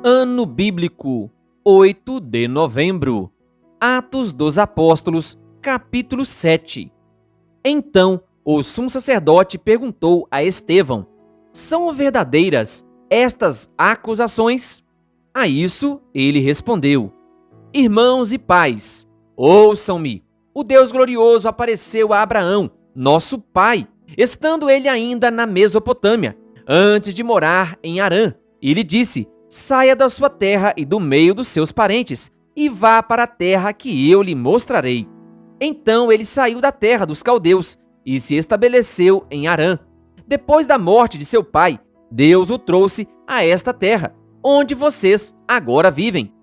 Ano Bíblico, 8 de novembro. Atos dos Apóstolos, capítulo 7. Então, o sumo sacerdote perguntou a Estevão: são verdadeiras estas acusações? A isso ele respondeu: irmãos e pais, ouçam-me. O Deus glorioso apareceu a Abraão, nosso pai, estando ele ainda na Mesopotâmia, antes de morar em Harã, e lhe disse: saia da sua terra e do meio dos seus parentes, e vá para a terra que eu lhe mostrarei. Então ele saiu da terra dos caldeus e se estabeleceu em Harã. Depois da morte de seu pai, Deus o trouxe a esta terra, onde vocês agora vivem.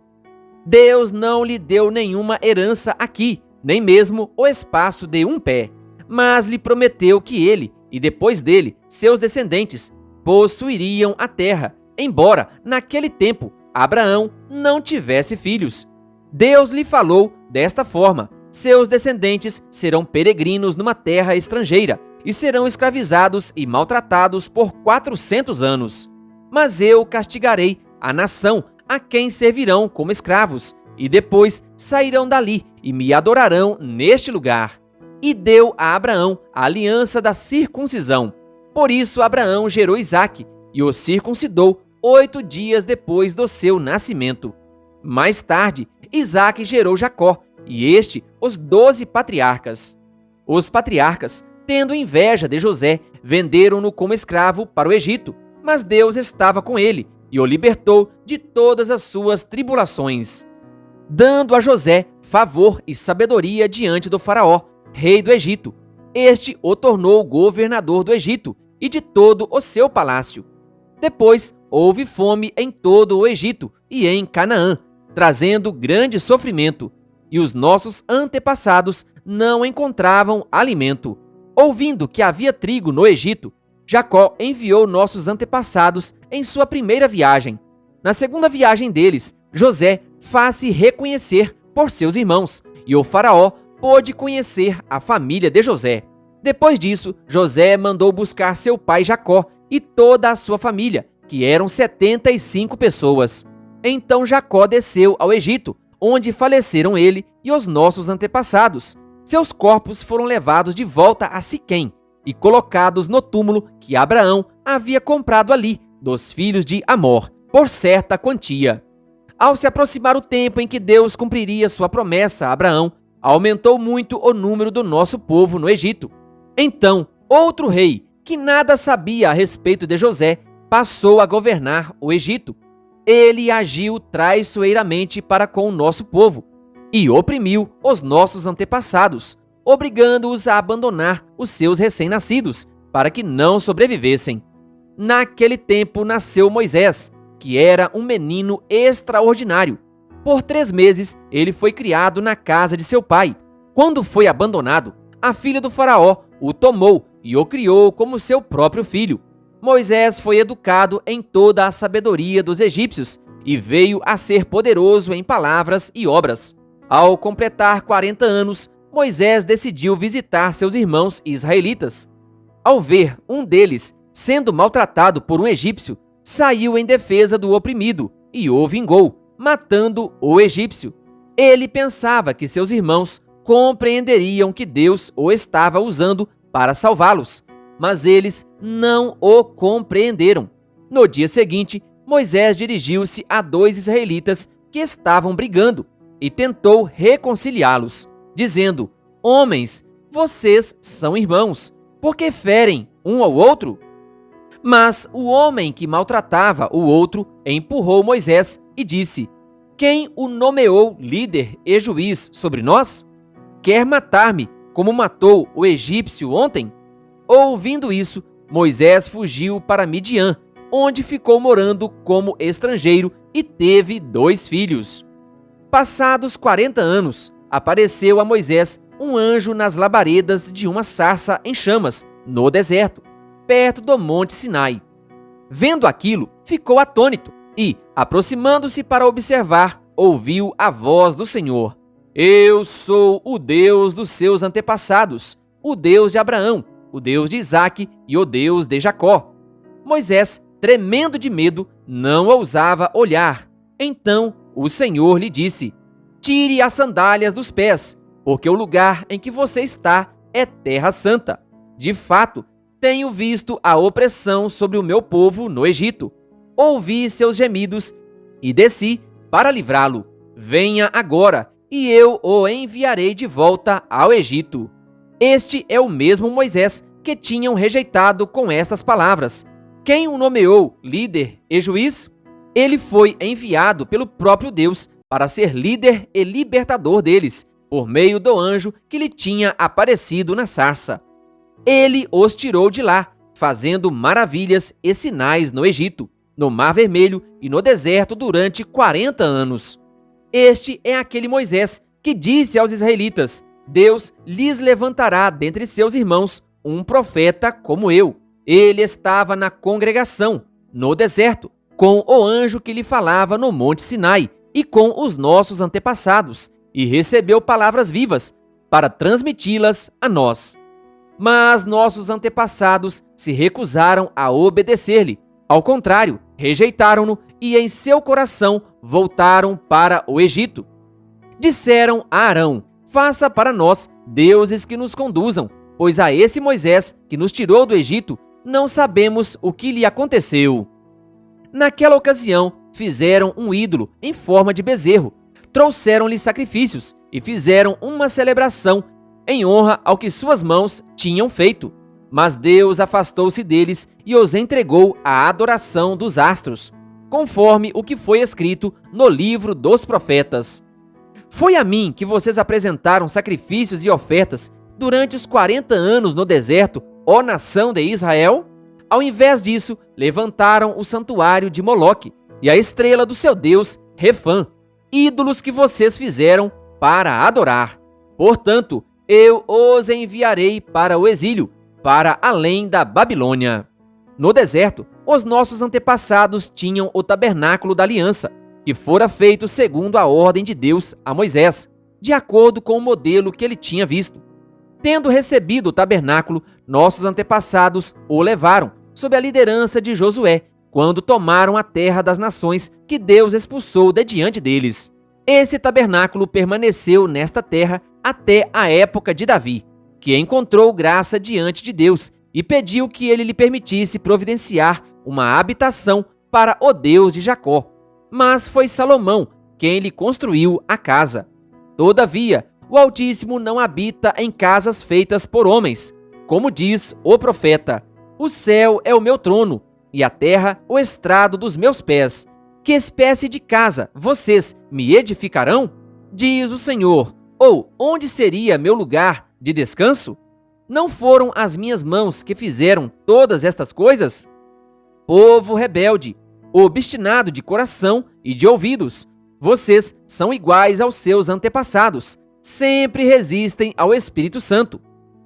Deus não lhe deu nenhuma herança aqui, nem mesmo o espaço de um pé, mas lhe prometeu que ele, e depois dele, seus descendentes, possuiriam a terra, embora, naquele tempo, Abraão não tivesse filhos. Deus lhe falou desta forma: seus descendentes serão peregrinos numa terra estrangeira e serão escravizados e maltratados por 400 anos. Mas eu castigarei a nação a quem servirão como escravos, e depois sairão dali e me adorarão neste lugar. E deu a Abraão a aliança da circuncisão. Por isso Abraão gerou Isaque e o circuncidou 8 dias depois do seu nascimento. Mais tarde, Isaque gerou Jacó, e este os 12 patriarcas. Os patriarcas, tendo inveja de José, venderam-no como escravo para o Egito, mas Deus estava com ele e o libertou de todas as suas tribulações, dando a José favor e sabedoria diante do faraó, rei do Egito. Este o tornou governador do Egito e de todo o seu palácio. Depois houve fome em todo o Egito e em Canaã, trazendo grande sofrimento, e os nossos antepassados não encontravam alimento. Ouvindo que havia trigo no Egito, Jacó enviou nossos antepassados em sua primeira viagem. Na segunda viagem deles, José faz-se reconhecer por seus irmãos, e o faraó pôde conhecer a família de José. Depois disso, José mandou buscar seu pai Jacó e toda a sua família, que eram 75 pessoas. Então Jacó desceu ao Egito, onde faleceram ele e os nossos antepassados. Seus corpos foram levados de volta a Siquém e colocados no túmulo que Abraão havia comprado ali, dos filhos de Amor, por certa quantia. Ao se aproximar o tempo em que Deus cumpriria sua promessa a Abraão, aumentou muito o número do nosso povo no Egito. Então, outro rei, que nada sabia a respeito de José, passou a governar o Egito. Ele agiu traiçoeiramente para com o nosso povo e oprimiu os nossos antepassados, obrigando-os a abandonar os seus recém-nascidos para que não sobrevivessem. Naquele tempo nasceu Moisés, que era um menino extraordinário. Por 3 meses ele foi criado na casa de seu pai. Quando foi abandonado, a filha do faraó o tomou e o criou como seu próprio filho. Moisés foi educado em toda a sabedoria dos egípcios e veio a ser poderoso em palavras e obras. Ao completar 40 anos, Moisés decidiu visitar seus irmãos israelitas. Ao ver um deles sendo maltratado por um egípcio, saiu em defesa do oprimido e o vingou, matando o egípcio. Ele pensava que seus irmãos compreenderiam que Deus o estava usando para salvá-los, mas eles não o compreenderam. No dia seguinte, Moisés dirigiu-se a 2 israelitas que estavam brigando e tentou reconciliá-los, dizendo: homens, vocês são irmãos, por que ferem um ao outro? Mas o homem que maltratava o outro empurrou Moisés e disse: quem o nomeou líder e juiz sobre nós? Quer matar-me como matou o egípcio ontem? Ouvindo isso, Moisés fugiu para Midian, onde ficou morando como estrangeiro e teve 2 filhos. Passados 40 anos, apareceu a Moisés um anjo nas labaredas de uma sarça em chamas, no deserto, perto do monte Sinai. Vendo aquilo, ficou atônito e, aproximando-se para observar, ouviu a voz do Senhor: eu sou o Deus dos seus antepassados, o Deus de Abraão, o Deus de Isaque e o Deus de Jacó. Moisés, tremendo de medo, não ousava olhar Então o Senhor lhe disse: tire as sandálias dos pés, porque o lugar em que você está é terra santa. De fato, tenho visto a opressão sobre o meu povo no Egito. Ouvi seus gemidos e desci para livrá-lo. Venha agora, e eu o enviarei de volta ao Egito. Este é o mesmo Moisés que tinham rejeitado com estas palavras. Quem o nomeou líder e juiz? Ele foi enviado pelo próprio Deus para ser líder e libertador deles, por meio do anjo que lhe tinha aparecido na sarça. Ele os tirou de lá, fazendo maravilhas e sinais no Egito, no Mar Vermelho e no deserto durante 40 anos. Este é aquele Moisés que disse aos israelitas: Deus lhes levantará dentre seus irmãos um profeta como eu. Ele estava na congregação, no deserto, com o anjo que lhe falava no Monte Sinai e com os nossos antepassados, e recebeu palavras vivas para transmiti-las a nós. Mas nossos antepassados se recusaram a obedecer-lhe. Ao contrário, rejeitaram-no e em seu coração voltaram para o Egito. Disseram a Arão: faça para nós deuses que nos conduzam, pois a esse Moisés que nos tirou do Egito não sabemos o que lhe aconteceu. Naquela ocasião, fizeram um ídolo em forma de bezerro, trouxeram-lhe sacrifícios e fizeram uma celebração em honra ao que suas mãos tinham feito. Mas Deus afastou-se deles e os entregou à adoração dos astros, conforme o que foi escrito no livro dos profetas. Foi a mim que vocês apresentaram sacrifícios e ofertas durante os 40 anos no deserto, ó nação de Israel? Ao invés disso, levantaram o santuário de Moloque e a estrela do seu deus, Refã, ídolos que vocês fizeram para adorar. Portanto, eu os enviarei para o exílio, para além da Babilônia. No deserto, os nossos antepassados tinham o tabernáculo da aliança, que fora feito segundo a ordem de Deus a Moisés, de acordo com o modelo que ele tinha visto. Tendo recebido o tabernáculo, nossos antepassados o levaram, sob a liderança de Josué, quando tomaram a terra das nações que Deus expulsou de diante deles. Esse tabernáculo permaneceu nesta terra até a época de Davi, que encontrou graça diante de Deus e pediu que ele lhe permitisse providenciar uma habitação para o Deus de Jacó. Mas foi Salomão quem lhe construiu a casa. Todavia, o Altíssimo não habita em casas feitas por homens. Como diz o profeta: o céu é o meu trono, e a terra o estrado dos meus pés. Que espécie de casa vocês me edificarão? Diz o Senhor. Ou onde seria meu lugar de descanso? Não foram as minhas mãos que fizeram todas estas coisas? Povo rebelde, obstinado de coração e de ouvidos, vocês são iguais aos seus antepassados, sempre resistem ao Espírito Santo.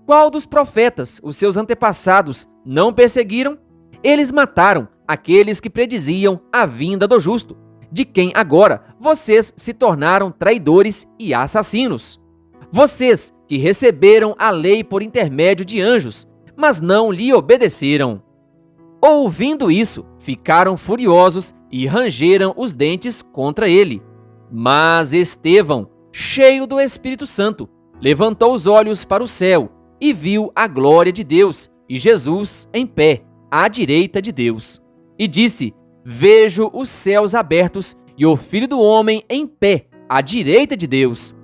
Qual dos profetas os seus antepassados não perseguiram? Eles mataram aqueles que prediziam a vinda do justo, de quem agora vocês se tornaram traidores e assassinos. Vocês que receberam a lei por intermédio de anjos, mas não lhe obedeceram. Ouvindo isso, ficaram furiosos e rangeram os dentes contra ele. Mas Estevão, cheio do Espírito Santo, levantou os olhos para o céu e viu a glória de Deus e Jesus em pé, à direita de Deus. E disse: vejo os céus abertos e o Filho do Homem em pé, à direita de Deus.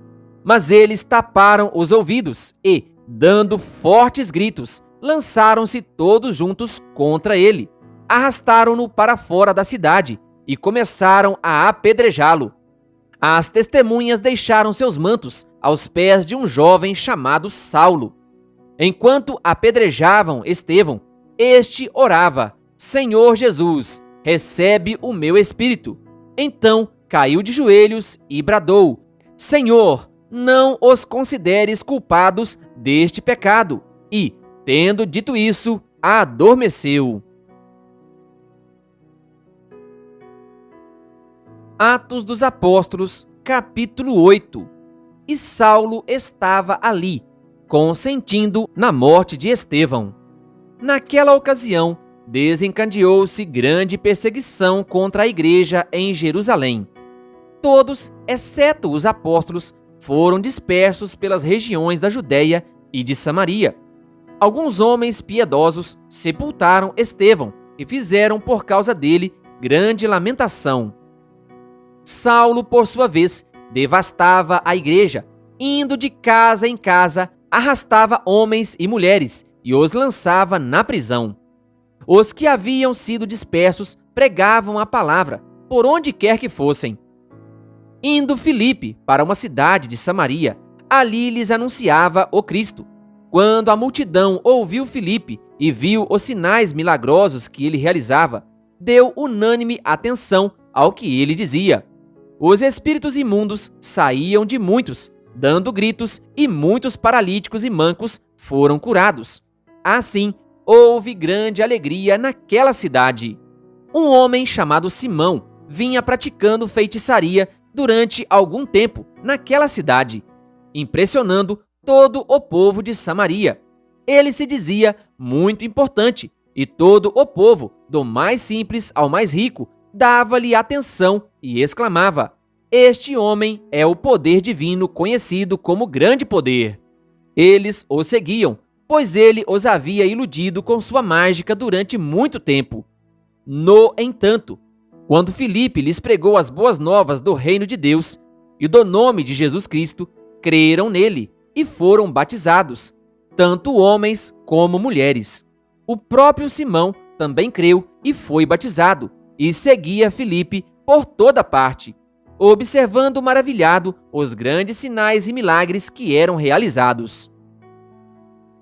Mas eles taparam os ouvidos e, dando fortes gritos, lançaram-se todos juntos contra ele. Arrastaram-no para fora da cidade e começaram a apedrejá-lo. As testemunhas deixaram seus mantos aos pés de um jovem chamado Saulo. Enquanto apedrejavam Estevão, este orava: Senhor Jesus, recebe o meu espírito. Então caiu de joelhos e bradou: Senhor, não os consideres culpados deste pecado. E, tendo dito isso, adormeceu. Atos dos Apóstolos, capítulo 8. E Saulo estava ali, consentindo na morte de Estevão. Naquela ocasião, desencadeou-se grande perseguição contra a igreja em Jerusalém. Todos, exceto os apóstolos, foram dispersos pelas regiões da Judéia e de Samaria. Alguns homens piedosos sepultaram Estevão e fizeram por causa dele grande lamentação. Saulo, por sua vez, devastava a igreja, indo de casa em casa, arrastava homens e mulheres e os lançava na prisão. Os que haviam sido dispersos pregavam a palavra, por onde quer que fossem. Indo Filipe para uma cidade de Samaria, ali lhes anunciava o Cristo. Quando a multidão ouviu Filipe e viu os sinais milagrosos que ele realizava, deu unânime atenção ao que ele dizia. Os espíritos imundos saíam de muitos, dando gritos, e muitos paralíticos e mancos foram curados. Assim, houve grande alegria naquela cidade. Um homem chamado Simão vinha praticando feitiçaria durante algum tempo naquela cidade, impressionando todo o povo de Samaria. Ele se dizia muito importante e todo o povo, do mais simples ao mais rico, dava-lhe atenção e exclamava: "Este homem é o poder divino conhecido como grande poder." Eles o seguiam, pois ele os havia iludido com sua mágica durante muito tempo. No entanto, quando Filipe lhes pregou as boas novas do reino de Deus e do nome de Jesus Cristo, creram nele e foram batizados, tanto homens como mulheres. O próprio Simão também creu e foi batizado, e seguia Filipe por toda parte, observando maravilhado os grandes sinais e milagres que eram realizados.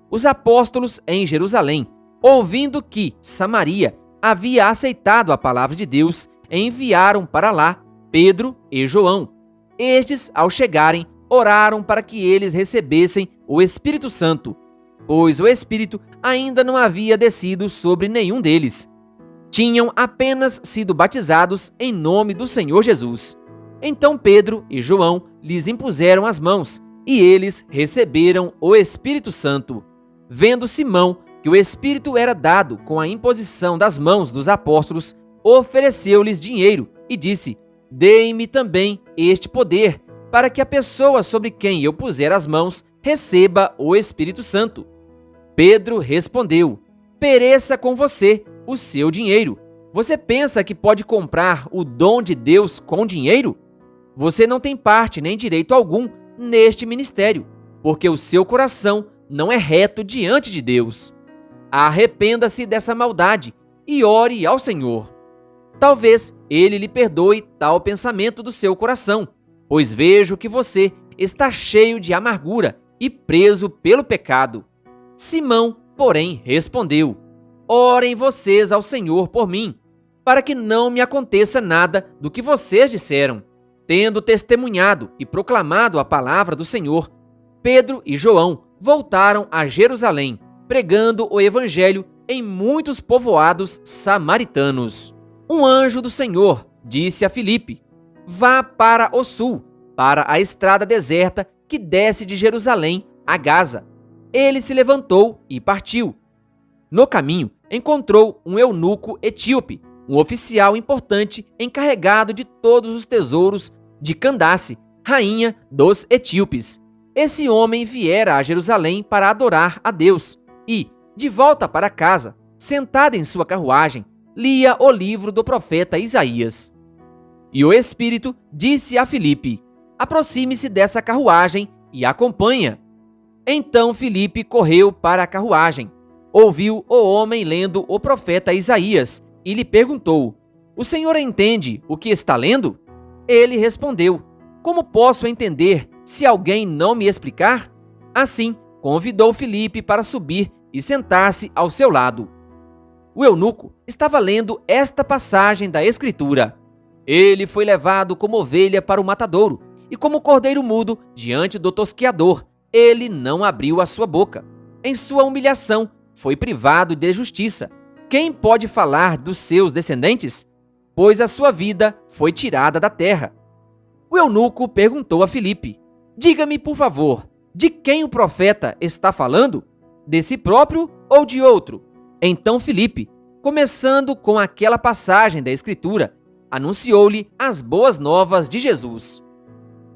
Os apóstolos em Jerusalém, ouvindo que Samaria havia aceitado a palavra de Deus, enviaram para lá Pedro e João. Estes, ao chegarem, oraram para que eles recebessem o Espírito Santo, pois o Espírito ainda não havia descido sobre nenhum deles. Tinham apenas sido batizados em nome do Senhor Jesus. Então Pedro e João lhes impuseram as mãos, e eles receberam o Espírito Santo. Vendo Simão que o Espírito era dado com a imposição das mãos dos apóstolos, ofereceu-lhes dinheiro e disse: "Dei-me também este poder, para que a pessoa sobre quem eu puser as mãos receba o Espírito Santo." Pedro respondeu: "Pereça com você o seu dinheiro. Você pensa que pode comprar o dom de Deus com dinheiro? Você não tem parte nem direito algum neste ministério, porque o seu coração não é reto diante de Deus. Arrependa-se dessa maldade e ore ao Senhor. Talvez ele lhe perdoe tal pensamento do seu coração, pois vejo que você está cheio de amargura e preso pelo pecado." Simão, porém, respondeu: "Orem vocês ao Senhor por mim, para que não me aconteça nada do que vocês disseram." Tendo testemunhado e proclamado a palavra do Senhor, Pedro e João voltaram a Jerusalém, pregando o evangelho em muitos povoados samaritanos. Um anjo do Senhor disse a Filipe: "Vá para o sul, para a estrada deserta que desce de Jerusalém a Gaza." Ele se levantou e partiu. No caminho, encontrou um eunuco etíope, um oficial importante encarregado de todos os tesouros de Candace, rainha dos etíopes. Esse homem viera a Jerusalém para adorar a Deus e, de volta para casa, sentado em sua carruagem, lia o livro do profeta Isaías. E o Espírito disse a Filipe: "Aproxime-se dessa carruagem e acompanha." Então Filipe correu para a carruagem, ouviu o homem lendo o profeta Isaías e lhe perguntou: "O senhor entende o que está lendo?" Ele respondeu: "Como posso entender se alguém não me explicar?" Assim, convidou Filipe para subir e sentar-se ao seu lado. O eunuco estava lendo esta passagem da Escritura: "Ele foi levado como ovelha para o matadouro, e como cordeiro mudo diante do tosqueador, ele não abriu a sua boca. Em sua humilhação foi privado de justiça. Quem pode falar dos seus descendentes? Pois a sua vida foi tirada da terra." O eunuco perguntou a Filipe: "Diga-me, por favor, de quem o profeta está falando? De si próprio ou de outro?" Então Filipe, começando com aquela passagem da Escritura, anunciou-lhe as boas novas de Jesus.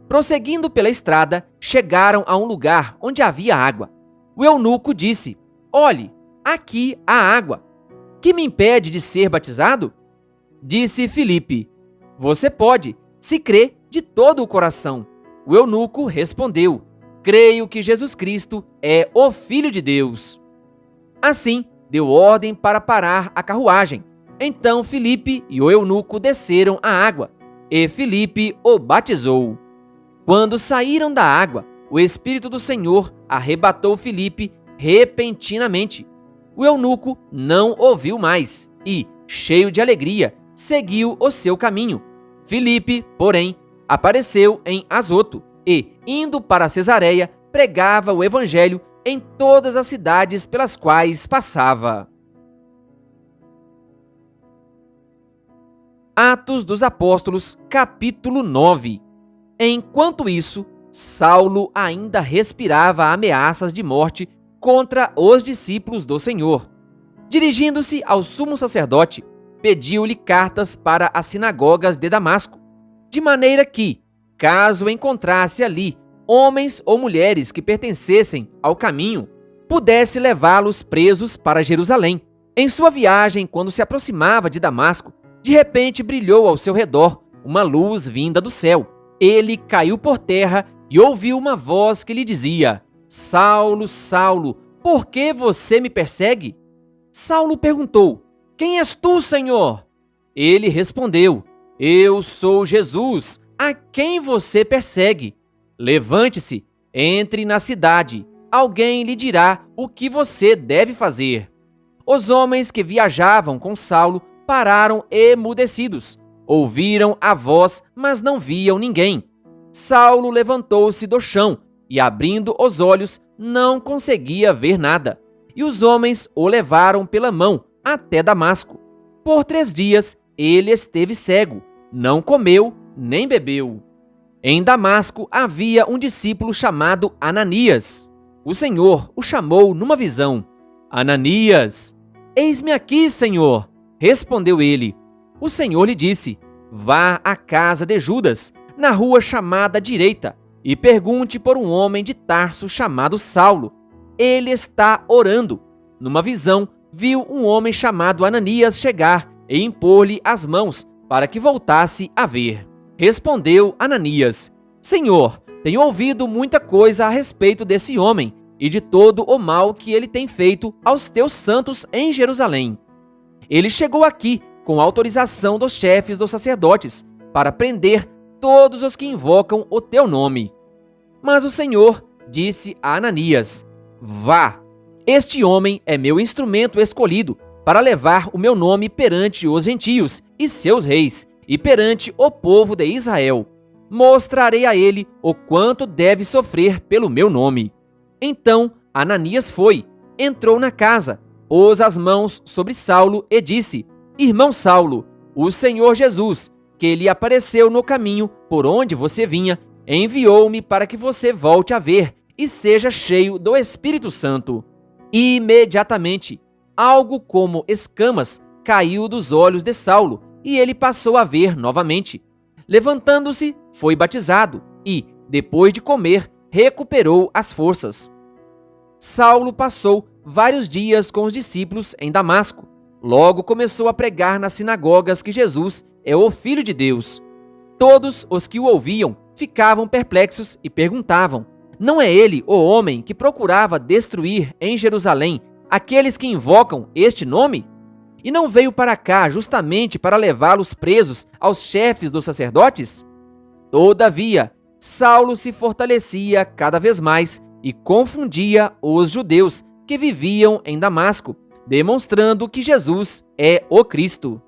Prosseguindo pela estrada, chegaram a um lugar onde havia água. O eunuco disse: "Olhe, aqui há água. Que me impede de ser batizado?" Disse Filipe: "Você pode, se crê de todo o coração." O eunuco respondeu: "Creio que Jesus Cristo é o Filho de Deus." Assim, deu ordem para parar a carruagem. Então Filipe e o eunuco desceram à água, e Filipe o batizou. Quando saíram da água, o Espírito do Senhor arrebatou Filipe repentinamente. O eunuco não ouviu mais e, cheio de alegria, seguiu o seu caminho. Filipe, porém, apareceu em Azoto e, indo para Cesareia, pregava o evangelho em todas as cidades pelas quais passava. Atos dos Apóstolos, capítulo 9. Enquanto isso, Saulo ainda respirava ameaças de morte contra os discípulos do Senhor. Dirigindo-se ao sumo sacerdote, pediu-lhe cartas para as sinagogas de Damasco, de maneira que, caso encontrasse ali homens ou mulheres que pertencessem ao caminho, pudesse levá-los presos para Jerusalém. Em sua viagem, quando se aproximava de Damasco, de repente brilhou ao seu redor uma luz vinda do céu. Ele caiu por terra e ouviu uma voz que lhe dizia: "Saulo, Saulo, por que você me persegue?" Saulo perguntou: "Quem és tu, Senhor?" Ele respondeu: "Eu sou Jesus, a quem você persegue. Levante-se, entre na cidade. Alguém lhe dirá o que você deve fazer." Os homens que viajavam com Saulo pararam emudecidos. Ouviram a voz, mas não viam ninguém. Saulo levantou-se do chão e, abrindo os olhos, não conseguia ver nada. E os homens o levaram pela mão até Damasco. Por 3 dias ele esteve cego, não comeu nem bebeu. Em Damasco havia um discípulo chamado Ananias. O Senhor o chamou numa visão: "Ananias!" "Eis-me aqui, Senhor", respondeu ele. O Senhor lhe disse: "Vá à casa de Judas, na rua chamada Direita, e pergunte por um homem de Tarso chamado Saulo. Ele está orando." Numa visão, viu um homem chamado Ananias chegar e impor-lhe as mãos para que voltasse a ver. Respondeu Ananias: "Senhor, tenho ouvido muita coisa a respeito desse homem e de todo o mal que ele tem feito aos teus santos em Jerusalém. Ele chegou aqui com autorização dos chefes dos sacerdotes para prender todos os que invocam o teu nome." Mas o Senhor disse a Ananias: "Vá, este homem é meu instrumento escolhido para levar o meu nome perante os gentios e seus reis, e perante o povo de Israel. Mostrarei a ele o quanto deve sofrer pelo meu nome." Então Ananias foi, entrou na casa, pôs as mãos sobre Saulo e disse: "Irmão Saulo, o Senhor Jesus, que lhe apareceu no caminho por onde você vinha, enviou-me para que você volte a ver e seja cheio do Espírito Santo." Imediatamente, algo como escamas caiu dos olhos de Saulo e ele passou a ver novamente. Levantando-se, foi batizado e, depois de comer, recuperou as forças. Saulo passou vários dias com os discípulos em Damasco. Logo começou a pregar nas sinagogas que Jesus é o Filho de Deus. Todos os que o ouviam ficavam perplexos e perguntavam: "Não é ele o homem que procurava destruir em Jerusalém aqueles que invocam este nome? E não veio para cá justamente para levá-los presos aos chefes dos sacerdotes?" Todavia, Saulo se fortalecia cada vez mais e confundia os judeus que viviam em Damasco, demonstrando que Jesus é o Cristo.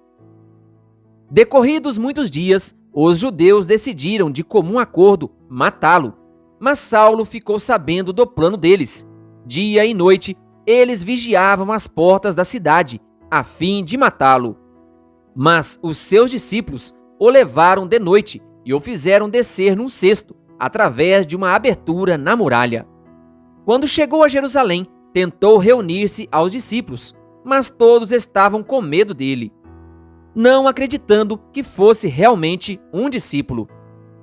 Decorridos muitos dias, os judeus decidiram de comum acordo matá-lo, mas Saulo ficou sabendo do plano deles. Dia e noite, eles vigiavam as portas da cidade, a fim de matá-lo. Mas os seus discípulos o levaram de noite e o fizeram descer num cesto, através de uma abertura na muralha. Quando chegou a Jerusalém, tentou reunir-se aos discípulos, mas todos estavam com medo dele. não acreditando que fosse realmente um discípulo.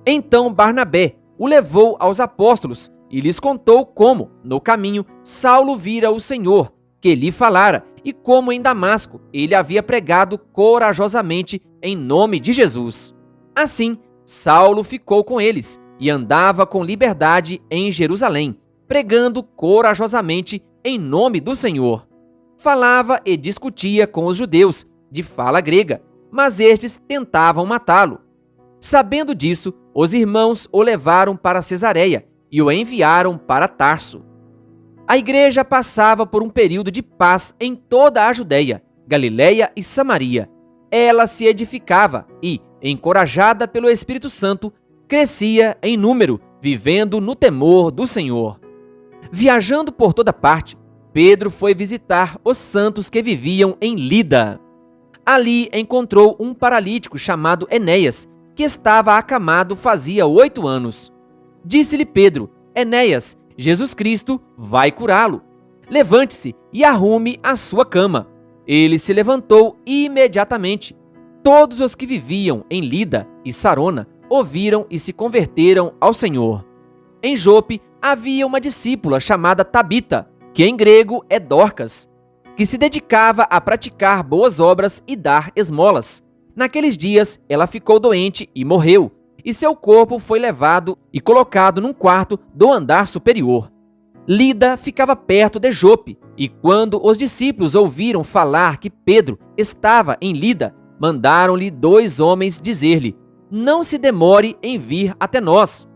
Então Barnabé o levou aos apóstolos e lhes contou como, no caminho, Saulo vira o Senhor, que lhe falara, e como em Damasco ele havia pregado corajosamente em nome de Jesus. Assim, Saulo ficou com eles e andava com liberdade em Jerusalém, pregando corajosamente em nome do Senhor. Falava e discutia com os judeus, de fala grega, mas estes tentavam matá-lo. Sabendo disso, os irmãos o levaram para Cesareia e o enviaram para Tarso. A igreja passava por um período de paz em toda a Judéia, Galiléia e Samaria. Ela se edificava e, encorajada pelo Espírito Santo, crescia em número, vivendo no temor do Senhor. Viajando por toda parte, Pedro foi visitar os santos que viviam em Lida. Ali encontrou um paralítico chamado Enéas, que estava acamado fazia 8 anos. Disse-lhe Pedro: Enéas, Jesus Cristo vai curá-lo. Levante-se e arrume a sua cama. Ele se levantou imediatamente. Todos os que viviam em Lida e Sarona ouviram e se converteram ao Senhor. Em Jope havia uma discípula chamada Tabita, que em grego é Dorcas, que se dedicava a praticar boas obras e dar esmolas. Naqueles dias, ela ficou doente e morreu, e seu corpo foi levado e colocado num quarto do andar superior. Lida ficava perto de Jope, e quando os discípulos ouviram falar que Pedro estava em Lida, mandaram-lhe 2 homens dizer-lhe: não se demore em vir até nós.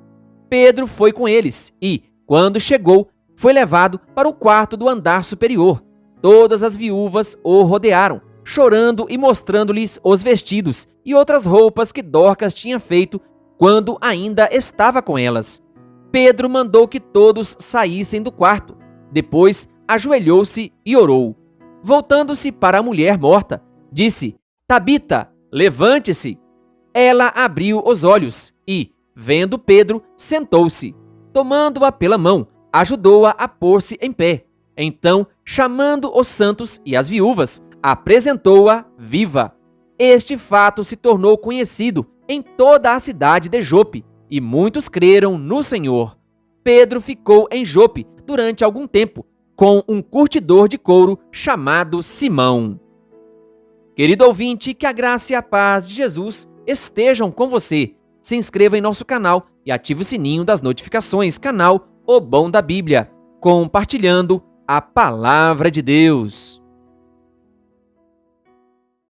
Pedro foi com eles e, quando chegou, foi levado para o quarto do andar superior. Todas as viúvas o rodearam, chorando e mostrando-lhes os vestidos e outras roupas que Dorcas tinha feito quando ainda estava com elas. Pedro mandou que todos saíssem do quarto. Depois ajoelhou-se e orou. Voltando-se para a mulher morta, disse: Tabita, levante-se. Ela abriu os olhos e, vendo Pedro, sentou-se. Tomando-a pela mão, ajudou-a a pôr-se em pé. Então, chamando os santos e as viúvas, apresentou-a viva. Este fato se tornou conhecido em toda a cidade de Jope, e muitos creram no Senhor. Pedro ficou em Jope durante algum tempo, com um curtidor de couro chamado Simão. Querido ouvinte, que a graça e a paz de Jesus estejam com você. Se inscreva em nosso canal e ative o sininho das notificações, canal O Bom da Bíblia, compartilhando a Palavra de Deus.